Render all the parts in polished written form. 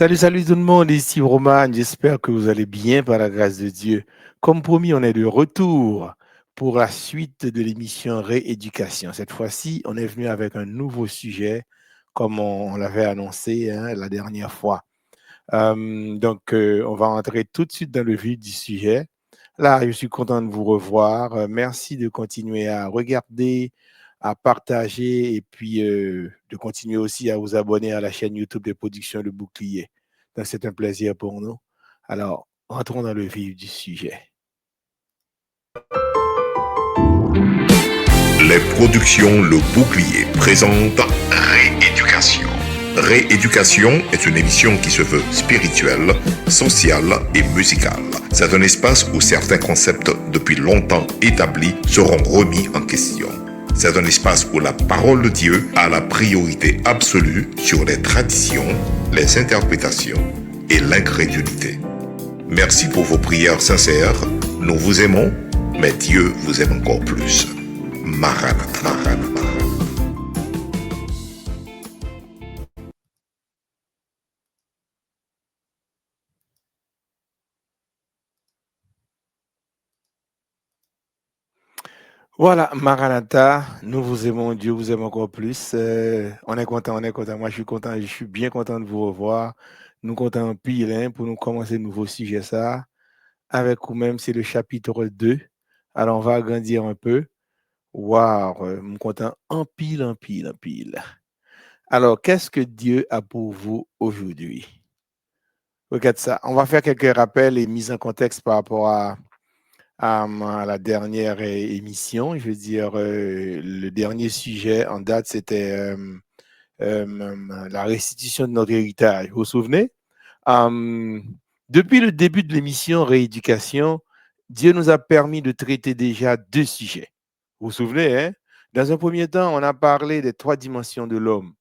Salut, salut tout le monde, ici Roman. J'espère que vous allez bien par la grâce de Dieu. Comme promis, on est de retour pour la suite de l'émission Rééducation. Cette fois-ci, on est venu avec un nouveau sujet, comme on l'avait annoncé la dernière fois. On va entrer tout de suite dans le vif du sujet. Là, je suis content de vous revoir. Merci de continuer à regarder, à partager et puis de continuer aussi à vous abonner à la chaîne YouTube des productions de Bouclier. Donc, c'est un plaisir pour nous. Alors, entrons dans le vif du sujet. Les productions Le Bouclier présentent Rééducation. Rééducation est une émission qui se veut spirituelle, sociale et musicale. C'est un espace où certains concepts depuis longtemps établis seront remis en question. C'est un espace où la parole de Dieu a la priorité absolue sur les traditions, les interprétations et l'incrédulité. Merci pour vos prières sincères. Nous vous aimons, mais Dieu vous aime encore plus. Maranatha, Maranatha. Voilà, Maranatha, nous vous aimons, Dieu vous aime encore plus. On est content, on est content. Moi, je suis content, je suis bien content de vous revoir. Nous comptons pile pour nous commencer un nouveau sujet, ça. Avec vous-même, c'est le chapitre 2. Alors, on va agrandir un peu. Waouh, nous comptons en pile, en pile, en pile. Alors, qu'est-ce que Dieu a pour vous aujourd'hui? Regarde ça. On va faire quelques rappels et mises en contexte par rapport à la dernière émission. Je veux dire, le dernier sujet en date, c'était la restitution de notre héritage. Vous vous souvenez? Euh, Depuis le début de l'émission Rééducation, Dieu nous a permis de traiter déjà deux sujets. Vous vous souvenez, hein? Dans un premier temps, on a parlé des trois dimensions de l'homme.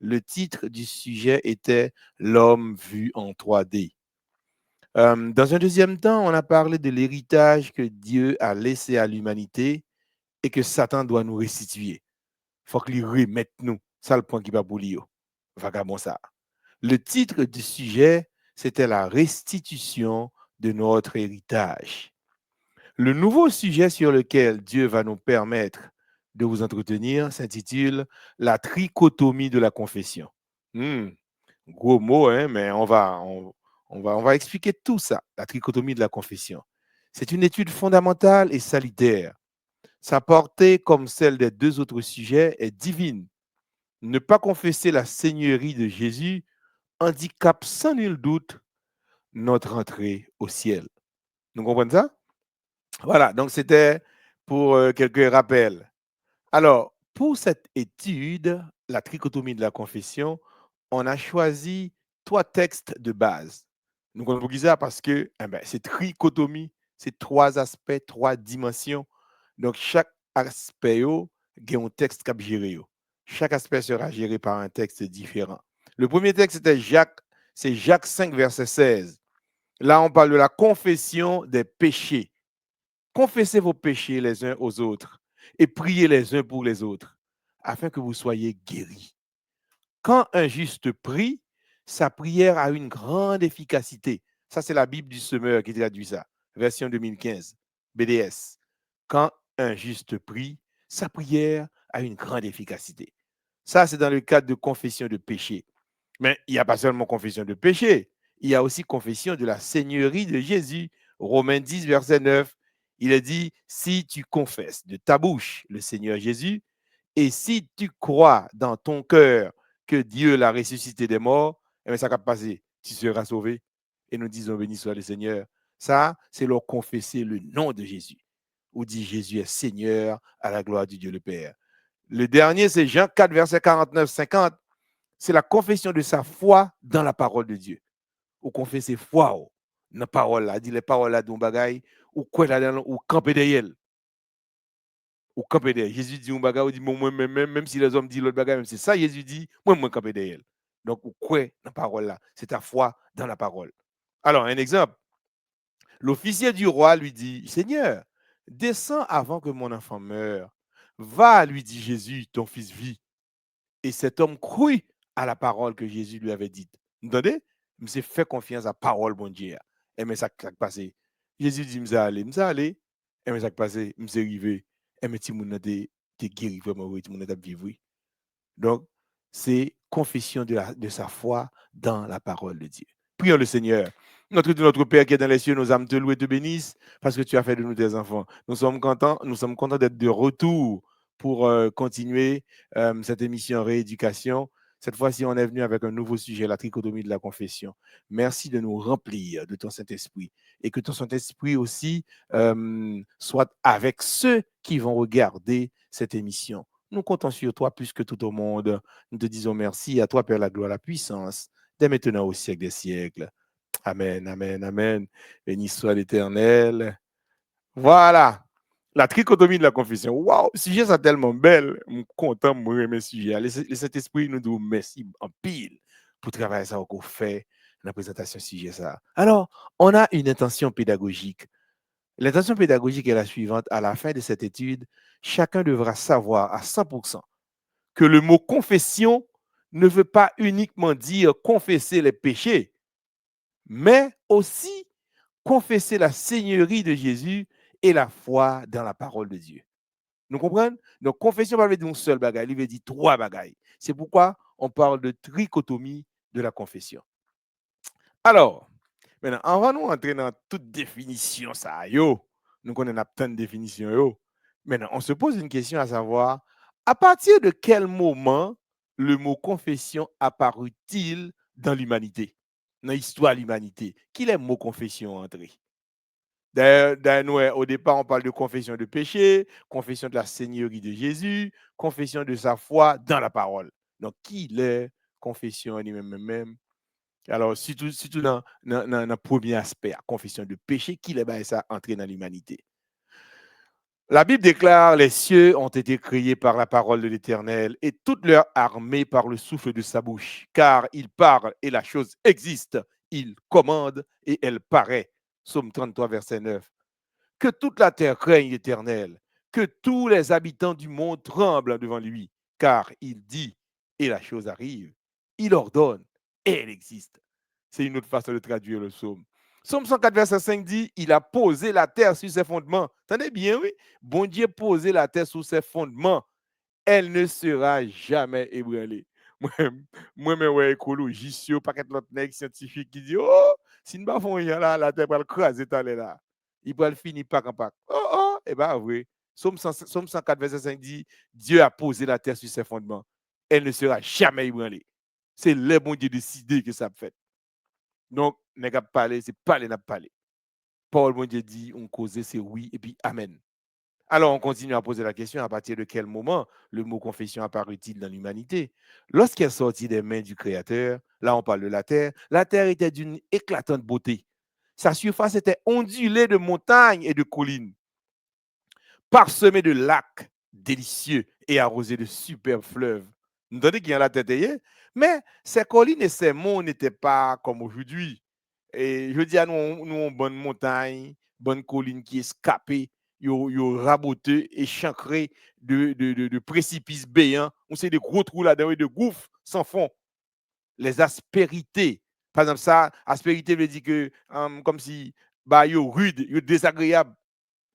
Le titre du sujet était L'homme vu en 3D. Dans un deuxième temps, on a parlé de l'héritage que Dieu a laissé à l'humanité et que Satan doit nous restituer. Il faut qu'il remette nous. Ça, le point qui va pour lui. Vagabond ça. Le titre du sujet, c'était la restitution de notre héritage. Le nouveau sujet sur lequel Dieu va nous permettre de vous entretenir s'intitule la trichotomie de la confession. Hmm, Gros mot, hein, mais on va expliquer tout ça, la trichotomie de la confession. C'est une étude fondamentale et salutaire. Sa portée, comme celle des deux autres sujets, est divine. Ne pas confesser la seigneurie de Jésus handicape sans nul doute notre entrée au ciel. Nous comprenons ça? Voilà, donc c'était pour quelques rappels. Alors, pour cette étude, la trichotomie de la confession, on a choisi trois textes de base. Nous comprenons ça parce que c'est trichotomie, c'est trois aspects, trois dimensions. Donc, chaque aspect a un texte qui est géré. Chaque aspect sera géré par un texte différent. Le premier texte, c'est Jacques 5, verset 16. Là, on parle de la confession des péchés. Confessez vos péchés les uns aux autres et priez les uns pour les autres, afin que vous soyez guéris. Quand un juste prie, sa prière a une grande efficacité. Ça, c'est la Bible du semeur qui traduit ça, version 2015, BDS. Quand un juste prie, sa prière a une grande efficacité. Ça, c'est dans le cadre de confession de péché. Mais il n'y a pas seulement confession de péché, il y a aussi confession de la seigneurie de Jésus. Romains 10, verset 9, il est dit, si tu confesses de ta bouche le Seigneur Jésus, et si tu crois dans ton cœur que Dieu l'a ressuscité des morts, eh bien, ça va passer, tu seras sauvé. Et nous disons, béni soit le Seigneur. Ça, c'est leur confesser le nom de Jésus, ou dit Jésus est Seigneur à la gloire du Dieu le Père. Le dernier, c'est Jean 4, verset 49-50. C'est la confession de sa foi dans la parole de Dieu. Ou confesser foi dans la parole là, dit les paroles là d'un bagaille, ou quoi là-dedans, ou camper derrière. Ou camper derrière. Jésus dit un bagaille, ou dit moi, même si les hommes disent l'autre bagaille, même c'est ça, Jésus dit, moi, camper derrière. Donc, ou quoi dans la parole là, c'est ta foi dans la parole. Alors, un exemple. L'officier du roi lui dit, Seigneur, descends avant que mon enfant meure. Va, lui dit Jésus, ton fils vit. Et cet homme crut à la parole que Jésus lui avait dite. Vous entendez? Je fais confiance à la parole, bon Dieu. Et mais ça passe. Jésus dit, je aller. Et mais ça passe, je arrivé. Et mais tout le monde est guéri vraiment, tout le monde est vivre. Donc, c'est confession de sa foi dans la parole de Dieu. Prions le Seigneur. Notre Père qui est dans les cieux, nos âmes te louent et te bénissent parce que tu as fait de nous tes enfants. Nous sommes contents d'être de retour pour continuer cette émission Rééducation. Cette fois-ci, on est venu avec un nouveau sujet, la trichotomie de la confession. Merci de nous remplir de ton Saint-Esprit et que ton Saint-Esprit aussi soit avec ceux qui vont regarder cette émission. Nous comptons sur toi plus que tout au monde. Nous te disons merci. À toi, Père, la gloire, la puissance, dès maintenant au siècle des siècles. Amen, amen, amen. Béni soit l'Éternel. Voilà. La trichotomie de la confession. Waouh, sujet, c'est tellement belle. Je suis content de me remettre sujet. Le Saint-Esprit nous dit merci en pile pour travailler ça qu'on fait dans la présentation sujet ça. Alors, on a une intention pédagogique. L'intention pédagogique est la suivante. À la fin de cette étude, chacun devra savoir à 100% que le mot confession ne veut pas uniquement dire confesser les péchés, mais aussi confesser la seigneurie de Jésus et la foi dans la parole de Dieu. Nous comprenons? Donc, confession ne veut pas dire une seule bagaille, il veut dire trois bagailles. C'est pourquoi on parle de trichotomie de la confession. Alors, maintenant, avant de nous entrer dans toute définition, ça, nous connaissons plein de définitions. Maintenant, on se pose une question à savoir, à partir de quel moment le mot confession apparut-il dans l'humanité, dans l'histoire de l'humanité? Qui est le mot confession entré? D'ailleurs, au départ, on parle de confession de péché, confession de la seigneurie de Jésus, confession de sa foi dans la parole. Donc, qui est confession lui-même? Alors, surtout dans le premier aspect, la confession de péché, qui est ça entré dans l'humanité? La Bible déclare, les cieux ont été créés par la parole de l'Éternel et toute leur armée par le souffle de sa bouche. Car il parle et la chose existe. Il commande et elle paraît. Psaume 33, verset 9. Que toute la terre craigne l'Éternel. Que tous les habitants du monde tremblent devant lui. Car il dit et la chose arrive. Il ordonne et elle existe. C'est une autre façon de traduire le psaume. Psaume 104, verset 5 dit, il a posé la terre sur ses fondements. Tenez bien, oui. Bon Dieu posé la terre sur ses fondements. Elle ne sera jamais ébranlée. Moi, ouais, écologiste, pas qu'être l'autre nègre scientifique qui dit, oh, si nous ne faisons rien là, la terre va le craser là. Il va le finir pas en pack. Oh, eh bien, oui. Psaume 104, verset 5 dit, Dieu a posé la terre sur ses fondements. Elle ne sera jamais ébranlée. C'est le bon Dieu décidé que ça fait. Donc, n'est pas parler, c'est parler, n'a pas parler. Paul, bon Dieu dit, on cause, c'est oui, et puis amen. Alors, on continue à poser la question, à partir de quel moment le mot confession apparut-il dans l'humanité? Lorsqu'elle sortit des mains du Créateur, là on parle de la terre était d'une éclatante beauté. Sa surface était ondulée de montagnes et de collines, parsemée de lacs délicieux et arrosée de superbes fleuves. Vous entendez qu'il y a la tête, mais ces collines et ces monts n'étaient pas comme aujourd'hui. Et je dis à nous bonne montagne, bonne colline qui escapée, yo raboté et chancré de précipices béants. On sait des gros trous là-dedans et de gouffres sans fond. Les aspérités. Par exemple, ça, aspérité veut dire que, comme si, bah, yo rude, yo désagréable.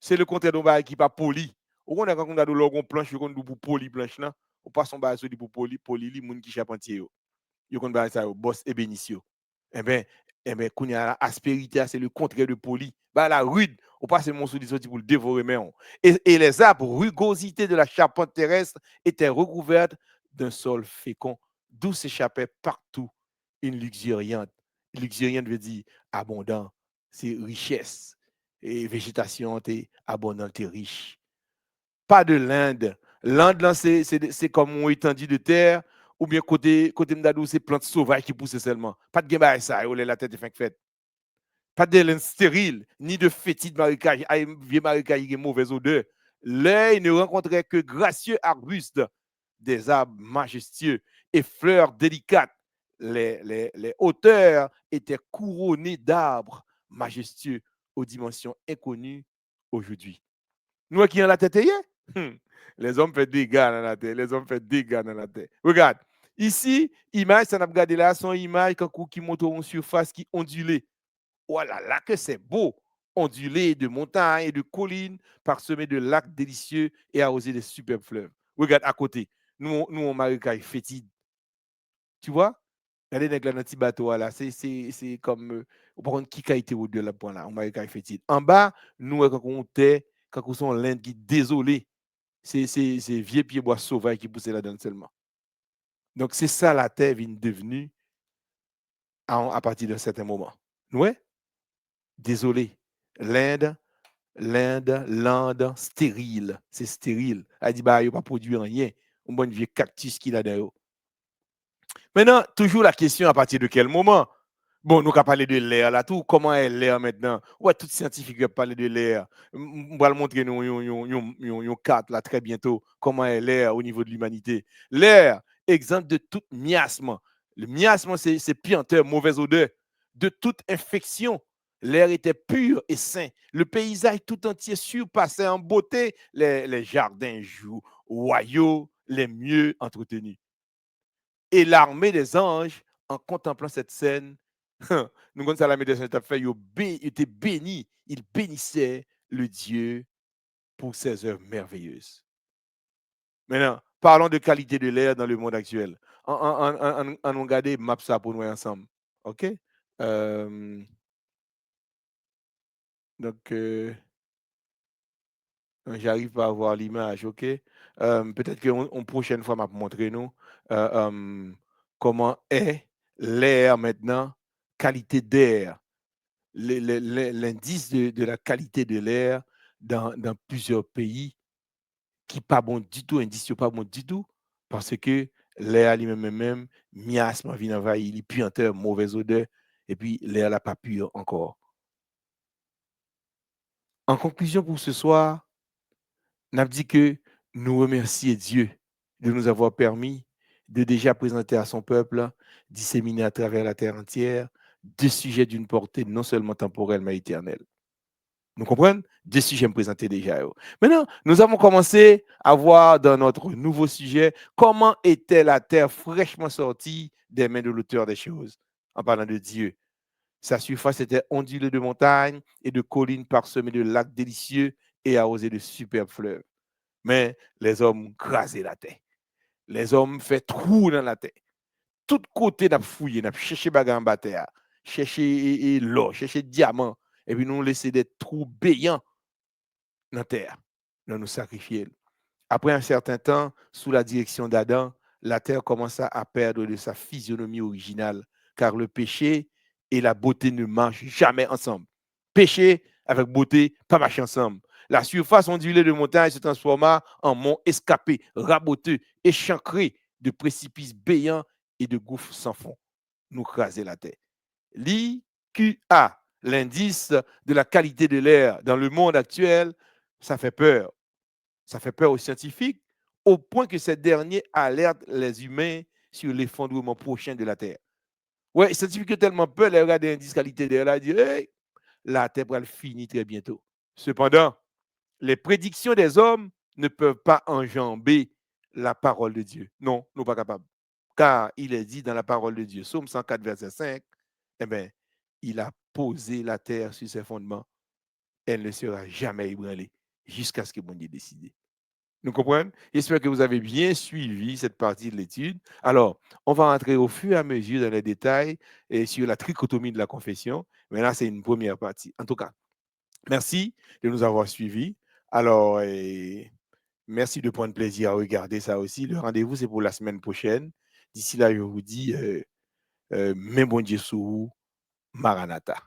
C'est le contraire d'un bail qui pas poli. Ou on a quand on a de l'orgon planche, on pour poli planche là. On passe son bail sur pour poli, les moun qui charpentier yo. Yo kon bail ça yo, boss ébénitio. Eh ben, qu'on y a aspérité, c'est le contraire de poli. Bah la rude, on passe mon sous sorti pour le dévorer mais on. Et les arbres, rugosité de la charpente terrestre étaient recouvertes d'un sol fécond, d'où s'échappait partout une luxuriante. Luxuriante veut dire abondant, c'est richesse. Et végétation est abondante et riche. Pas de l'Inde. L'Inde, là, c'est comme une étendue de terre, ou bien côté m'dadou, c'est plantes sauvages qui poussent seulement. Pas de game ça, la tête de fin fait. Pas de laine stérile, ni de fétide marécage, vieux marécage qui est mauvaise odeur. L'œil ne rencontrait que gracieux arbustes, des arbres majestueux et fleurs délicates. Les hauteurs étaient couronnées d'arbres majestueux aux dimensions inconnues aujourd'hui. Nous qui en la tête, les hommes font des dégâts dans la terre. Les hommes font des dégâts dans la terre. Regarde, Ici, image, ça n'a pas regardé là, son image qui montre une surface qui ondulée. Voilà, là que c'est beau. Ondulé de montagnes et de collines, parsemé de lacs délicieux et arrosé de superbes fleuves. Regarde à côté. Nous on marécage fétide. Tu vois? Regardez dans petit bateau là, c'est comme par contre qui a été au de là point là, on marécage fétide. En bas, nous quand on était quand on sont l'Inde qui désolé, c'est vieux pieds bois sauvages qui poussaient là-dedans seulement. Donc c'est ça la terre vient devenue à partir d'un certain moment. Ouais? Désolé. L'Inde l'Inde stérile. C'est stérile. Elle dit, bah, il pas produit rien. Un bon vieux cactus qu'il a derrière. Maintenant, toujours la question à partir de quel moment? Bon, nous avons parlé de l'air là, tout. Comment est l'air maintenant? Ouais, tout scientifique va parler de l'air. On va le montrer nous une carte là très bientôt. Comment est l'air au niveau de l'humanité? L'air, exemple de tout miasme. Le miasme, c'est puanteur, mauvaise odeur. De toute infection. L'air était pur et sain. Le paysage tout entier surpassait en beauté les jardins royaux les mieux entretenus. Et l'armée des anges, en contemplant cette scène, nous avons la méditation de fait, il était béni, il bénissait le Dieu pour ses œuvres merveilleuses. Maintenant, parlons de qualité de l'air dans le monde actuel. On regarde map ça pour nous ensemble. OK? Donc, j'arrive pas à voir l'image, OK? Peut-être qu'une prochaine fois, m'a montrer nous comment est l'air maintenant, qualité d'air, l'indice de la qualité de l'air dans plusieurs pays qui pas bon du tout, indice pas bon du tout, parce que l'air lui-même, miasme vient envahir, il puanteur, mauvaise odeur, et puis l'air n'a pas pur encore. En conclusion pour ce soir, n'a dit que nous remercions Dieu de nous avoir permis de déjà présenter à son peuple, disséminer à travers la terre entière, deux sujets d'une portée non seulement temporelle mais éternelle. Nous comprenons? Deux sujets me présenter déjà. Maintenant, nous avons commencé à voir dans notre nouveau sujet comment était la terre fraîchement sortie des mains de l'auteur des choses, en parlant de Dieu. Sa surface était ondulée de montagnes et de collines parsemées de lacs délicieux et arrosées de superbes fleuves. Mais les hommes crasaient la terre. Les hommes fait trou dans la terre. Tout côté n'a fouillé, n'a cherché bagarre en terre, cherché l'or, cherché diamant, et puis nous laisser des trous béants dans la terre. Nous sacrifier. Après un certain temps, sous la direction d'Adam, la terre commença à perdre de sa physionomie originale, car le péché et la beauté ne marchent jamais ensemble. Péché avec beauté, pas marcher ensemble. La surface ondulée de montagne se transforma en mont escapé, raboteux, échancré de précipices béants et de gouffres sans fond. Nous craser la terre. L'IQA, l'indice de la qualité de l'air dans le monde actuel, ça fait peur. Ça fait peur aux scientifiques, au point que ces derniers alertent les humains sur l'effondrement prochain de la Terre. Ouais, les scientifiques ont tellement peur, les regardent l'indice qualité d'air, là, ils disent, hey, la Terre va finir très bientôt. Cependant, les prédictions des hommes ne peuvent pas enjamber la parole de Dieu. Non, nous ne sommes pas capables. Car il est dit dans la parole de Dieu, Psaume 104, verset 5, eh bien, il a posé la terre sur ses fondements. Elle ne sera jamais ébranlée jusqu'à ce que mon Dieu décide. Nous comprenons? J'espère que vous avez bien suivi cette partie de l'étude. Alors, on va entrer au fur et à mesure dans les détails et sur la trichotomie de la confession. Mais là, c'est une première partie. En tout cas, merci de nous avoir suivis. Alors, merci de prendre plaisir à regarder ça aussi. Le rendez-vous, c'est pour la semaine prochaine. D'ici là, je vous dis, même bon Dieu sous vous, Maranatha.